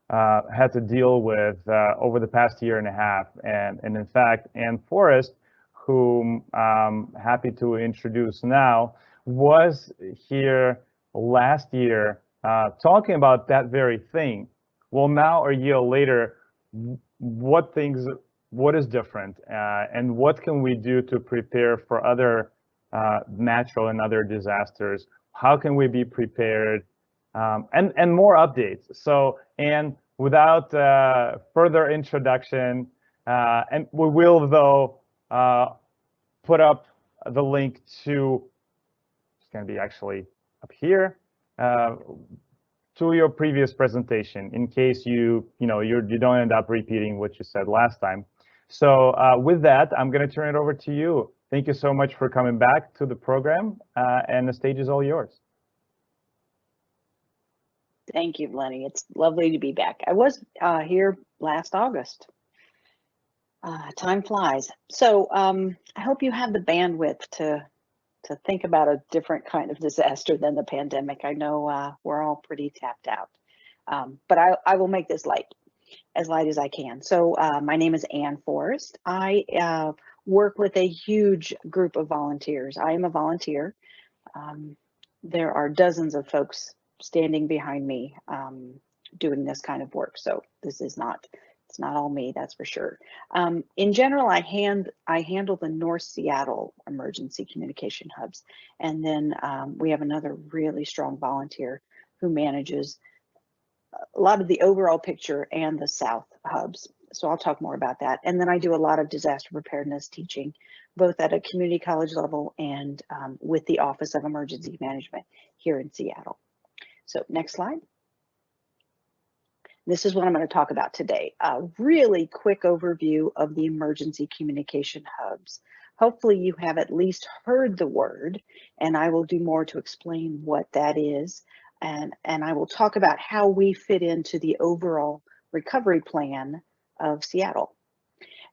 had to deal with over the past year and a half. And in fact, Ann Forrest, whom I'm happy to introduce now, was here last year talking about that very thing. Well, now a year later, what is different, and what can we do to prepare for other natural and other disasters? How can we be prepared? And more updates. So, and without further introduction, and we will though put up the link to, it's going to be actually up here, to your previous presentation in case you don't end up repeating what you said last time. So with that, I'm going to turn it over to you. Thank you so much for coming back to the program, and the stage is all yours. Thank you, Lenny. It's lovely to be back. I was here last August. Time flies. So I hope you have the bandwidth to think about a different kind of disaster than the pandemic. I know we're all pretty tapped out, but I will make this as light as I can. So my name is Ann Forrest. I work with a huge group of volunteers. I am a volunteer. There are dozens of folks standing behind me doing this kind of work. So this is it's not all me, that's for sure. In general, I handle the North Seattle emergency communication hubs. And then we have another really strong volunteer who manages a lot of the overall picture and the South hubs. So I'll talk more about that. And then I do a lot of disaster preparedness teaching, both at a community college level and with the Office of Emergency Management here in Seattle. So next slide. This is what I'm going to talk about today. A really quick overview of the emergency communication hubs. Hopefully you have at least heard the word, and I will do more to explain what that is. And I will talk about how we fit into the overall recovery plan of Seattle.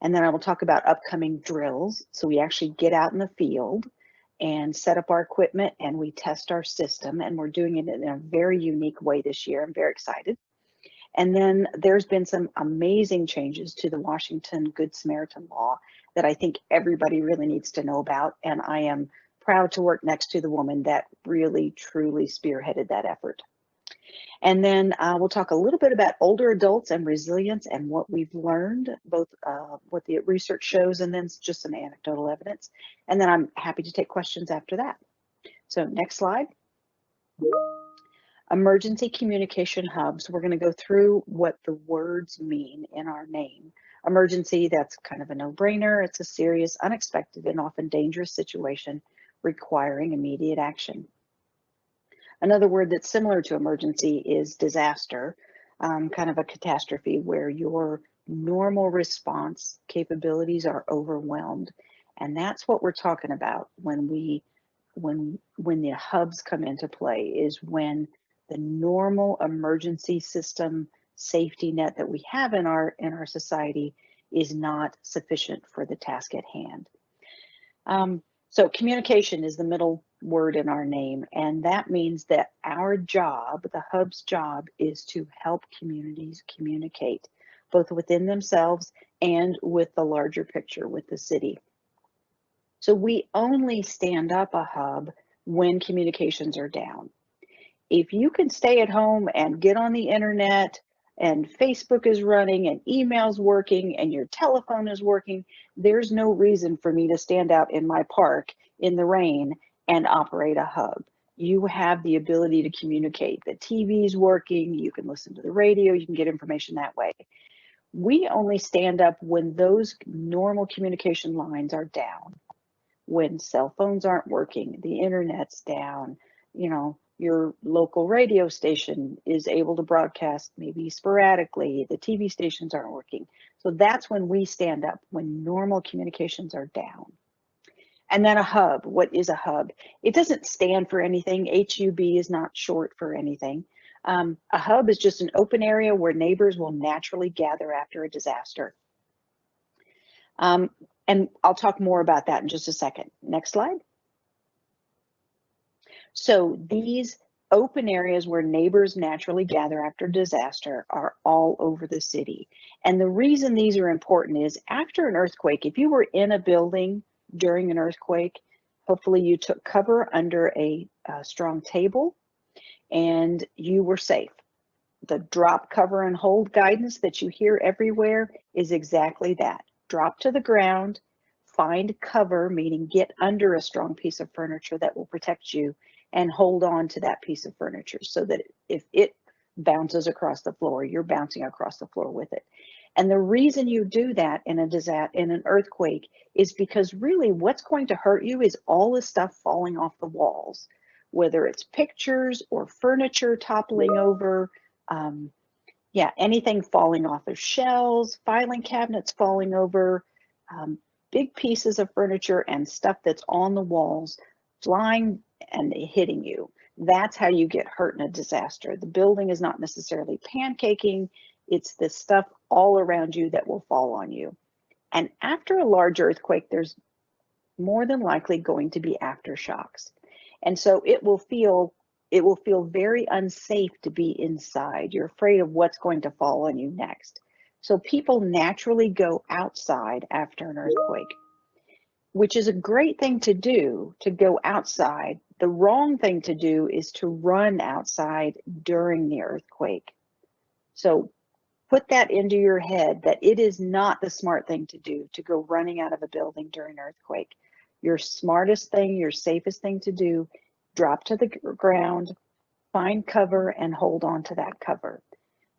And then I will talk about upcoming drills. So we actually get out in the field and set up our equipment and we test our system, and we're doing it in a very unique way this year. I'm very excited. And then there's been some amazing changes to the Washington Good Samaritan law that I think everybody really needs to know about. And I am proud to work next to the woman that really, truly spearheaded that effort. And then we'll talk a little bit about older adults and resilience and what we've learned, both what the research shows and then just some anecdotal evidence. And then I'm happy to take questions after that. So next slide. Emergency communication hubs. We're going to go through what the words mean in our name. Emergency, that's kind of a no-brainer. It's a serious, unexpected, and often dangerous situation requiring immediate action. Another word that's similar to emergency is disaster, kind of a catastrophe where your normal response capabilities are overwhelmed. And that's what we're talking about when the hubs come into play, is when the normal emergency system safety net that we have in our society is not sufficient for the task at hand. So communication is the middle word in our name, and that means that our job, the hub's job, is to help communities communicate, both within themselves and with the larger picture, with the city. So we only stand up a hub when communications are down. If you can stay at home and get on the internet and Facebook is running and email's working and your telephone is working, there's no reason for me to stand out in my park in the rain and operate a hub. You have the ability to communicate. The TV's working, you can listen to the radio, you can get information that way. We only stand up when those normal communication lines are down, when cell phones aren't working, the internet's down, your local radio station is able to broadcast maybe sporadically, the TV stations aren't working. So that's when we stand up, when normal communications are down. And then a hub. What is a hub? It doesn't stand for anything. HUB is not short for anything. A hub is just an open area where neighbors will naturally gather after a disaster. And I'll talk more about that in just a second. Next slide. So these Open areas where neighbors naturally gather after disaster are all over the city. And the reason these are important is after an earthquake, if you were in a building during an earthquake, hopefully you took cover under a strong table and you were safe. The drop, cover, and hold guidance that you hear everywhere is exactly that. Drop to the ground, find cover, meaning get under a strong piece of furniture that will protect you, and hold on to that piece of furniture so that if it bounces across the floor, you're bouncing across the floor with it. And the reason you do that in an earthquake is because really what's going to hurt you is all the stuff falling off the walls, whether it's pictures or furniture toppling over, anything falling off of shelves, filing cabinets falling over, big pieces of furniture and stuff that's on the walls flying and hitting you. That's how you get hurt in a disaster. The building is not necessarily pancaking. It's the stuff all around you that will fall on you. And after a large earthquake, there's more than likely going to be aftershocks. And so it will feel very unsafe to be inside. You're afraid of what's going to fall on you next. So people naturally go outside after an earthquake, which is a great thing to do, to go outside. The wrong thing to do is to run outside during the earthquake. So put that into your head that it is not the smart thing to do to go running out of a building during an earthquake. Your smartest thing, your safest thing to do, drop to the ground, find cover, and hold on to that cover.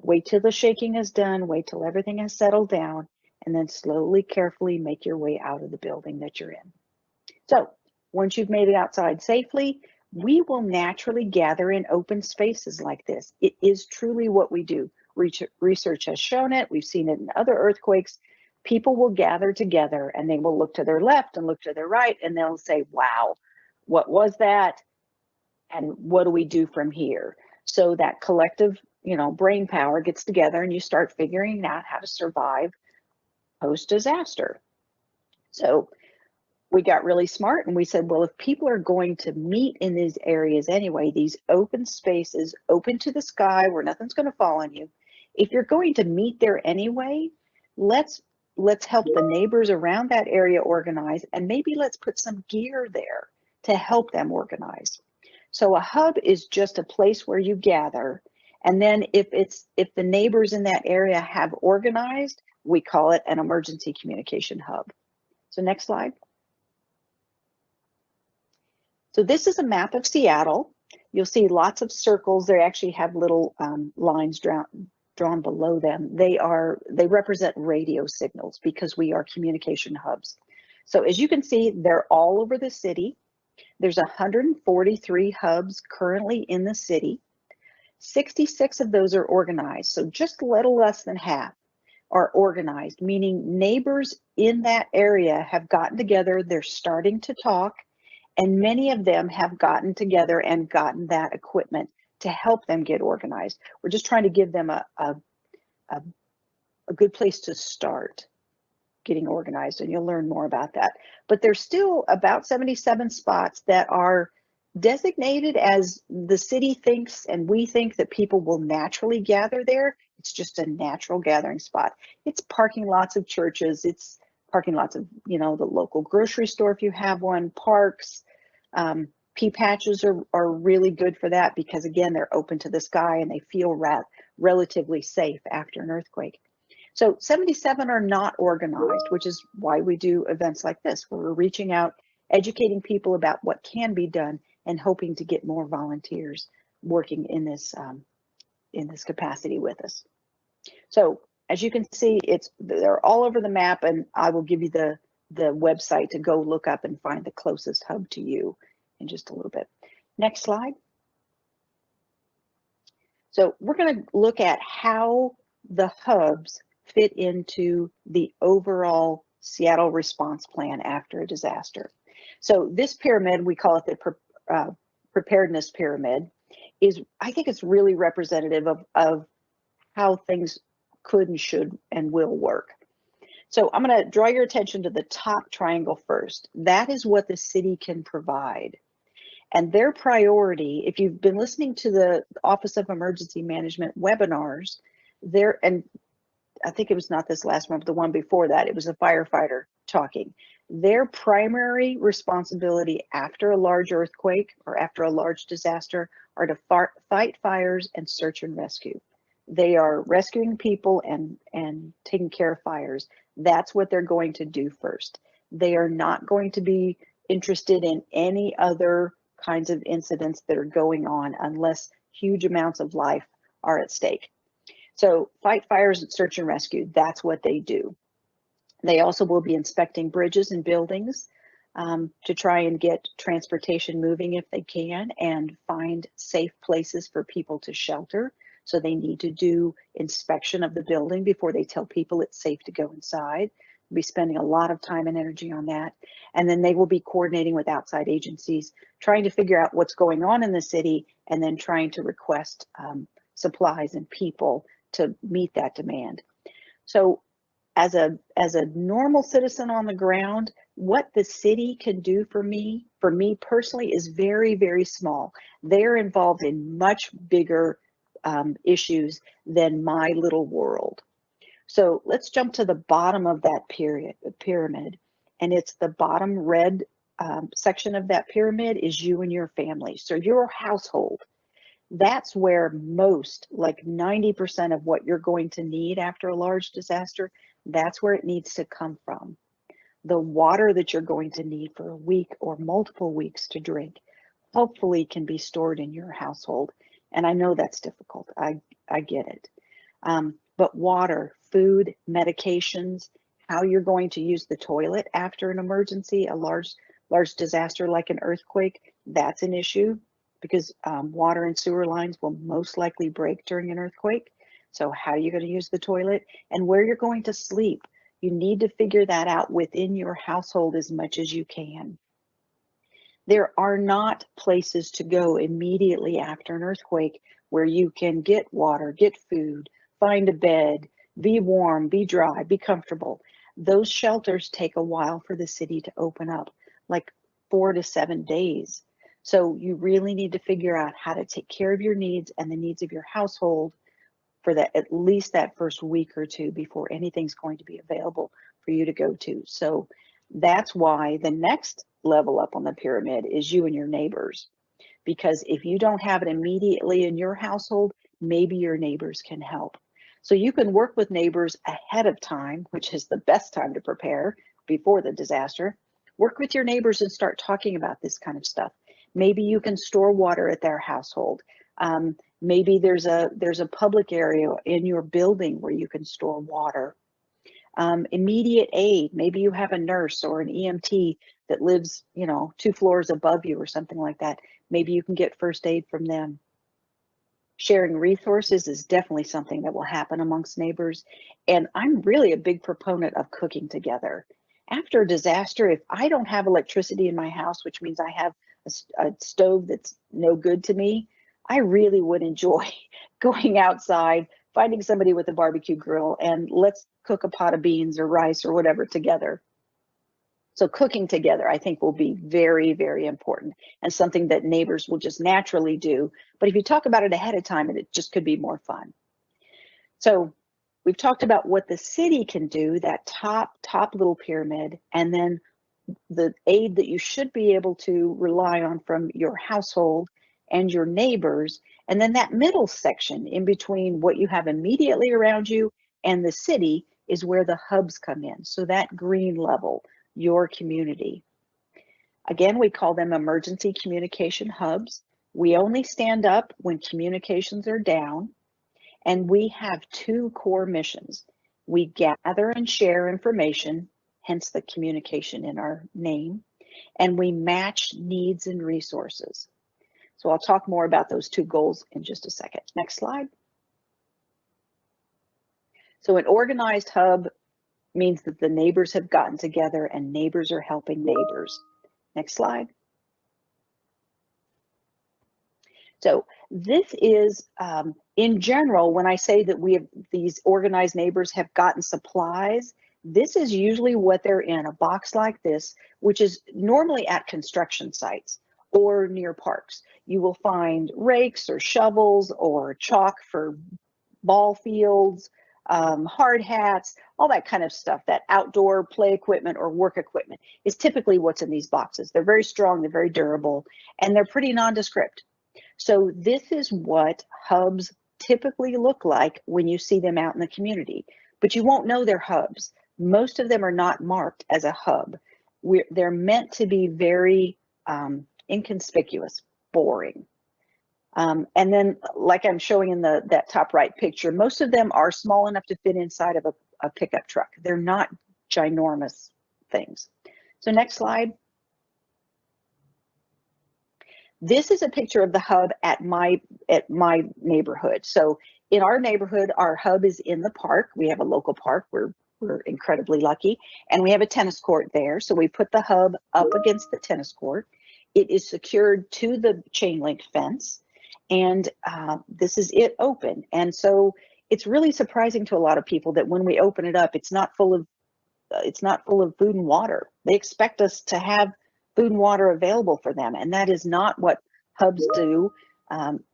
Wait till the shaking is done, wait till everything has settled down, and then slowly, carefully make your way out of the building that you're in. So once you've made it outside safely, we will naturally gather in open spaces like this. It is truly what we do. Research has shown it. We've seen it in other earthquakes. People will gather together and they will look to their left and look to their right, and they'll say, wow, what was that? And what do we do from here? So that collective, brain power gets together and you start figuring out how to survive post-disaster. So we got really smart and we said, well, if people are going to meet in these areas anyway, these open spaces, open to the sky where nothing's going to fall on you, if you're going to meet there anyway, let's help the neighbors around that area organize, and maybe let's put some gear there to help them organize. So a hub is just a place where you gather, and then if the neighbors in that area have organized, we call it an emergency communication hub. So next slide. So this is a map of Seattle. You'll see lots of circles. They actually have little lines drawn below them. They represent radio signals because we are communication hubs. So as you can see, they're all over the city. There's 143 hubs currently in the city. 66 of those are organized. So just a little less than half are organized, meaning neighbors in that area have gotten together. They're starting to talk, and many of them have gotten together and gotten that equipment to help them get organized. We're just trying to give them a good place to start getting organized, and you'll learn more about that. But there's still about 77 spots that are designated as the city thinks and we think that people will naturally gather there. It's just a natural gathering spot. It's parking lots of churches. It's parking lots of, the local grocery store if you have one, parks. Pea patches are really good for that because, again, they're open to the sky and they feel relatively safe after an earthquake. So 77 are not organized, which is why we do events like this, where we're reaching out, educating people about what can be done, and hoping to get more volunteers working in this capacity with us. So as you can see, they're all over the map, and I will give you the website to go look up and find the closest hub to you in just a little bit. Next slide. So we're going to look at how the hubs fit into the overall Seattle response plan after a disaster. So this pyramid, we call it the Preparedness Pyramid, I think it's really representative of how things could and should and will work. So I'm going to draw your attention to the top triangle first. That is what the city can provide. And their priority, if you've been listening to the Office of Emergency Management webinars, and I think it was not this last one, but the one before that, it was a firefighter talking. Their primary responsibility after a large earthquake or after a large disaster are to fight fires and search and rescue. They are rescuing people and taking care of fires. That's what they're going to do first. They are not going to be interested in any other kinds of incidents that are going on unless huge amounts of life are at stake. So fight fires and search and rescue, that's what they do. They also will be inspecting bridges and buildings to try and get transportation moving if they can and find safe places for people to shelter. So they need to do inspection of the building before they tell people it's safe to go inside. We'll be spending a lot of time and energy on that. And then they will be coordinating with outside agencies, trying to figure out what's going on in the city and then trying to request supplies and people to meet that demand. So as a normal citizen on the ground, what the city can do for me personally, is very, very small. They're involved in much bigger issues than my little world. So let's jump to the bottom of that pyramid, and it's the bottom red section of that pyramid is you and your family. So your household. That's where most, like 90% of what you're going to need after a large disaster, that's where it needs to come from. The water that you're going to need for a week or multiple weeks to drink, hopefully can be stored in your household. And I know that's difficult. I get it. But water, food, medications, how you're going to use the toilet after an emergency, a large disaster like an earthquake, that's an issue because water and sewer lines will most likely break during an earthquake. So how are you going to use the toilet? And where you're going to sleep. You need to figure that out within your household as much as you can. There are not places to go immediately after an earthquake where you can get water, get food, find a bed, be warm, be dry, be comfortable. Those shelters take a while for the city to open up, like 4 to 7 days. So you really need to figure out how to take care of your needs and the needs of your household for that, at least that first week or two before anything's going to be available for you to go to. So that's why the next level up on the pyramid is you and your neighbors. Because if you don't have it immediately in your household, maybe your neighbors can help. So you can work with neighbors ahead of time, which is the best time to prepare before the disaster. Work with your neighbors and start talking about this kind of stuff. Maybe you can store water at their household. Maybe there's a public area in your building where you can store water. Immediate aid, maybe you have a nurse or an EMT that lives, 2 floors above you or something like that. Maybe you can get first aid from them. Sharing resources is definitely something that will happen amongst neighbors. And I'm really a big proponent of cooking together. After a disaster, if I don't have electricity in my house, which means I have a stove that's no good to me, I really would enjoy going outside, finding somebody with a barbecue grill, and let's cook a pot of beans or rice or whatever together. So cooking together, I think, will be very, very important and something that neighbors will just naturally do. But if you talk about it ahead of time, it just could be more fun. So we've talked about what the city can do, that top little pyramid, and then the aid that you should be able to rely on from your household and your neighbors. And then that middle section in between what you have immediately around you and the city is where the hubs come in. So that green level, your community. Again, we call them emergency communication hubs. We only stand up when communications are down, and we have 2 core missions. We gather and share information, hence the communication in our name, and we match needs and resources. So I'll talk more about those 2 goals in just a second. Next slide. So an organized hub means that the neighbors have gotten together and neighbors are helping neighbors. Next slide. So this is, in general, when I say that these organized neighbors have gotten supplies, this is usually what they're in, a box like this, which is normally at construction sites. or near parks. You will find rakes or shovels or chalk for ball fields, hard hats, all that kind of stuff. That outdoor play equipment or work equipment is typically what's in these boxes. They're very strong, they're very durable, and they're pretty nondescript. So this is what hubs typically look like when you see them out in the community, but you won't know they're hubs. Most of them are not marked as a hub. They're meant to be very inconspicuous, boring. And then, like I'm showing in that top right picture, most of them are small enough to fit inside of a pickup truck. They're not ginormous things. So next slide. This is a picture of the hub at my neighborhood. So in our neighborhood, our hub is in the park. We have a local park. We're incredibly lucky. And we have a tennis court there. So we put the hub up against the tennis court. It is secured to the chain link fence. And this is it open. And so it's really surprising to a lot of people that when we open it up, it's not full of food and water. They expect us to have food and water available for them, and that is not what hubs do.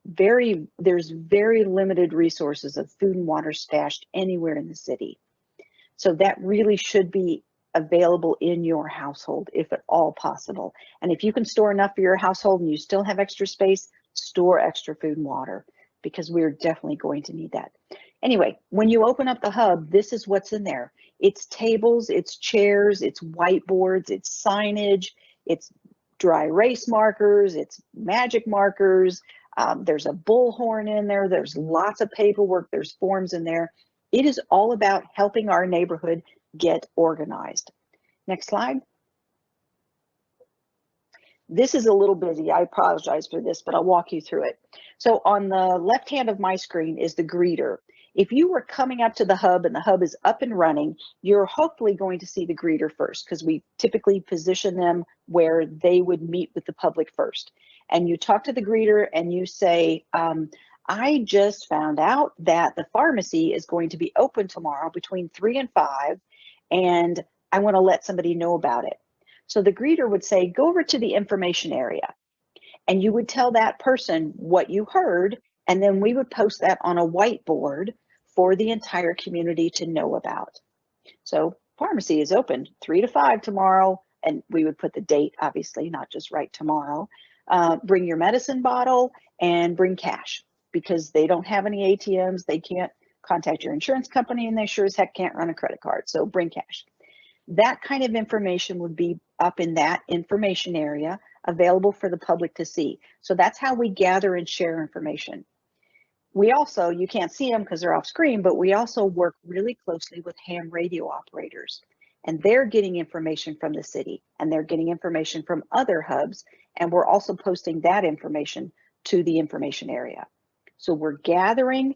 There's very limited resources of food and water stashed anywhere in the city. So that really should be available in your household if at all possible. And if you can store enough for your household and you still have extra space, store extra food and water, because we're definitely going to need that. Anyway, when you open up the hub, this is what's in there. It's tables, it's chairs, it's whiteboards, it's signage, it's dry erase markers, it's magic markers. There's a bullhorn in there. There's lots of paperwork. There's forms in there. It is all about helping our neighborhood get organized. Next slide. This is a little busy. I apologize for this, but I'll walk you through it. So on the left hand of my screen is the greeter. If you were coming up to the hub and the hub is up and running, you're hopefully going to see the greeter first, because we typically position them where they would meet with the public first. And you talk to the greeter and you say, I just found out that the pharmacy is going to be open tomorrow between 3 and 5, and I want to let somebody know about it. So the greeter would say, go over to the information area, and you would tell that person what you heard, and then we would post that on a whiteboard for the entire community to know about. So pharmacy is open 3 to 5 tomorrow, and we would put the date, obviously, not just right tomorrow. Bring your medicine bottle and bring cash, because they don't have any ATMs. They can't contact your insurance company, and they sure as heck can't run a credit card. So bring cash. That kind of information would be up in that information area, available for the public to see. So that's how we gather and share information. We also, you can't see them because they're off screen, but we also work really closely with ham radio operators, and they're getting information from the city, and they're getting information from other hubs, and we're also posting that information to the information area. So we're gathering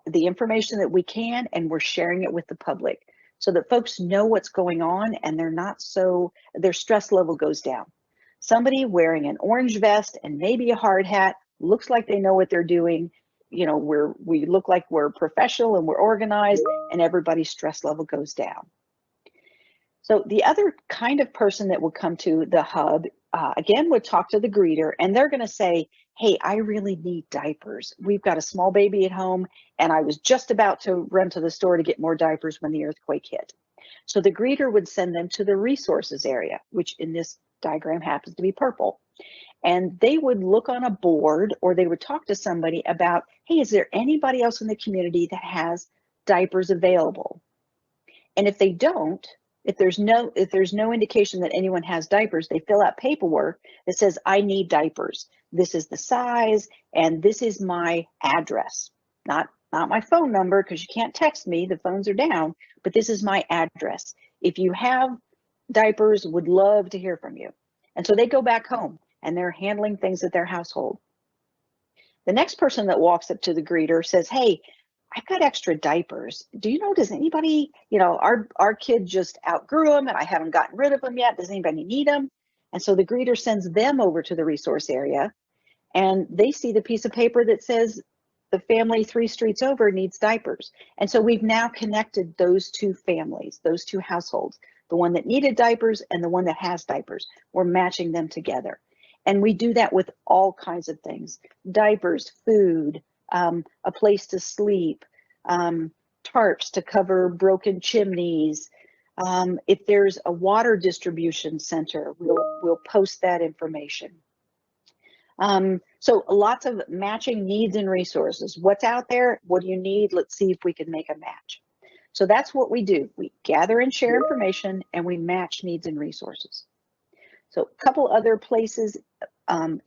the information that we can, and we're sharing it with the public so that folks know what's going on, and their stress level goes down. Somebody wearing an orange vest and maybe a hard hat looks like they know what they're doing. You know, we look like we're professional and we're organized, and everybody's stress level goes down. So the other kind of person that would come to the hub, again, would talk to the greeter, and they're going to say, hey, I really need diapers. We've got a small baby at home, and I was just about to run to the store to get more diapers when the earthquake hit. So the greeter would send them to the resources area, which in this diagram happens to be purple. And they would look on a board, or they would talk to somebody about, hey, is there anybody else in the community that has diapers available? And if they don't, if there's no indication that anyone has diapers, they fill out paperwork that says, I need diapers. This is the size, and this is my address. Not my phone number, because you can't text me, the phones are down, but this is my address. If you have diapers, would love to hear from you. And so they go back home, and they're handling things at their household. The next person that walks up to the greeter says, hey, I've got extra diapers. Do you know, does anybody, our kid just outgrew them and I haven't gotten rid of them yet. Does anybody need them? And so the greeter sends them over to the resource area, and they see the piece of paper that says the family 3 streets over needs diapers. And so we've now connected those two families, those two households, the one that needed diapers and the one that has diapers. We're matching them together. And we do that with all kinds of things: diapers, food, a place to sleep, tarps to cover broken chimneys. If there's a water distribution center, we'll post that information. So lots of matching needs and resources. What's out there? What do you need? Let's see if we can make a match. So that's what we do. We gather and share information, and we match needs and resources. So a couple other places,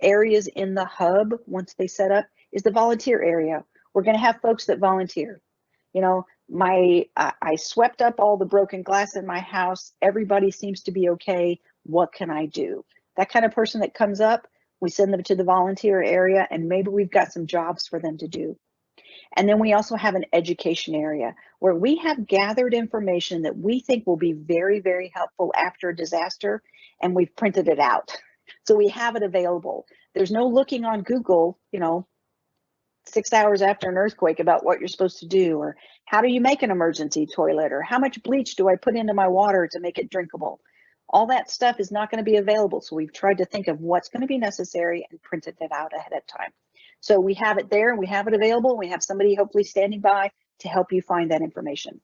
areas in the hub, once they set up, is the volunteer area. We're going to have folks that volunteer. You know, I swept up all the broken glass in my house. Everybody seems to be okay. What can I do? That kind of person that comes up, we send them to the volunteer area, and maybe we've got some jobs for them to do. And then we also have an education area where we have gathered information that we think will be very, very helpful after a disaster, and we've printed it out. So we have it available. There's no looking on Google, 6 hours after an earthquake about what you're supposed to do, or how do you make an emergency toilet, or how much bleach do I put into my water to make it drinkable? All that stuff is not going to be available. So we've tried to think of what's going to be necessary and printed it out ahead of time. So we have it there, and we have it available. We have somebody hopefully standing by to help you find that information.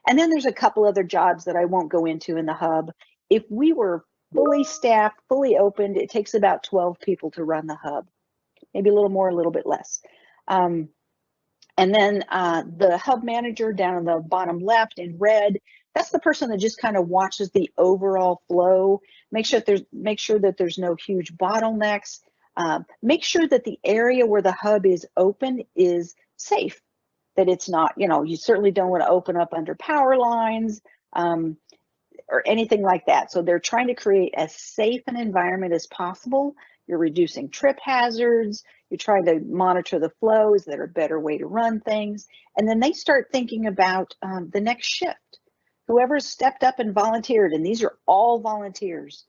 And then there's a couple other jobs that I won't go into in the hub. If we were fully staffed, fully opened, it takes about 12 people to run the hub, maybe a little more, a little bit less. And then the hub manager down in the bottom left in red, that's the person that just kind of watches the overall flow, make sure that there's no huge bottlenecks, make sure that the area where the hub is open is safe, that it's not, you certainly don't want to open up under power lines or anything like that. So they're trying to create as safe an environment as possible. You're reducing trip hazards. You're trying to monitor the flow. Is there a better way to run things? And then they start thinking about the next shift. Whoever's stepped up and volunteered, and these are all volunteers.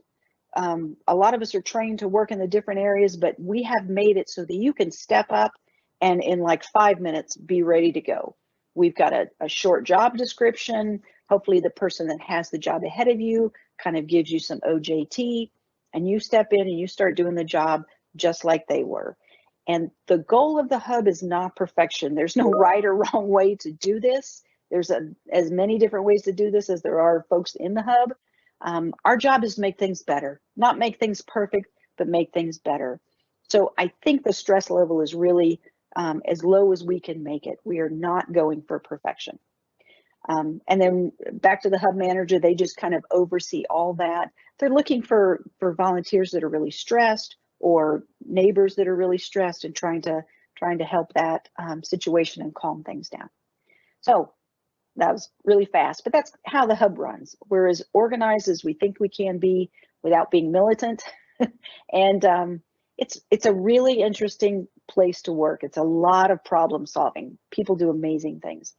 A lot of us are trained to work in the different areas, but we have made it so that you can step up and in like 5 minutes be ready to go. We've got a short job description. Hopefully the person that has the job ahead of you kind of gives you some OJT, and you step in and you start doing the job just like they were. And the goal of the hub is not perfection. There's no right or wrong way to do this. There's as many different ways to do this as there are folks in the hub. Our job is to make things better, not make things perfect, but make things better. So I think the stress level is really as low as we can make it. We are not going for perfection. And then back to the hub manager, they just kind of oversee all that. They're looking for volunteers that are really stressed, or neighbors that are really stressed, and trying to help that situation and calm things down. So that was really fast, but that's how the hub runs. We're as organized as we think we can be without being militant. And it's a really interesting place to work. It's a lot of problem solving. People do amazing things.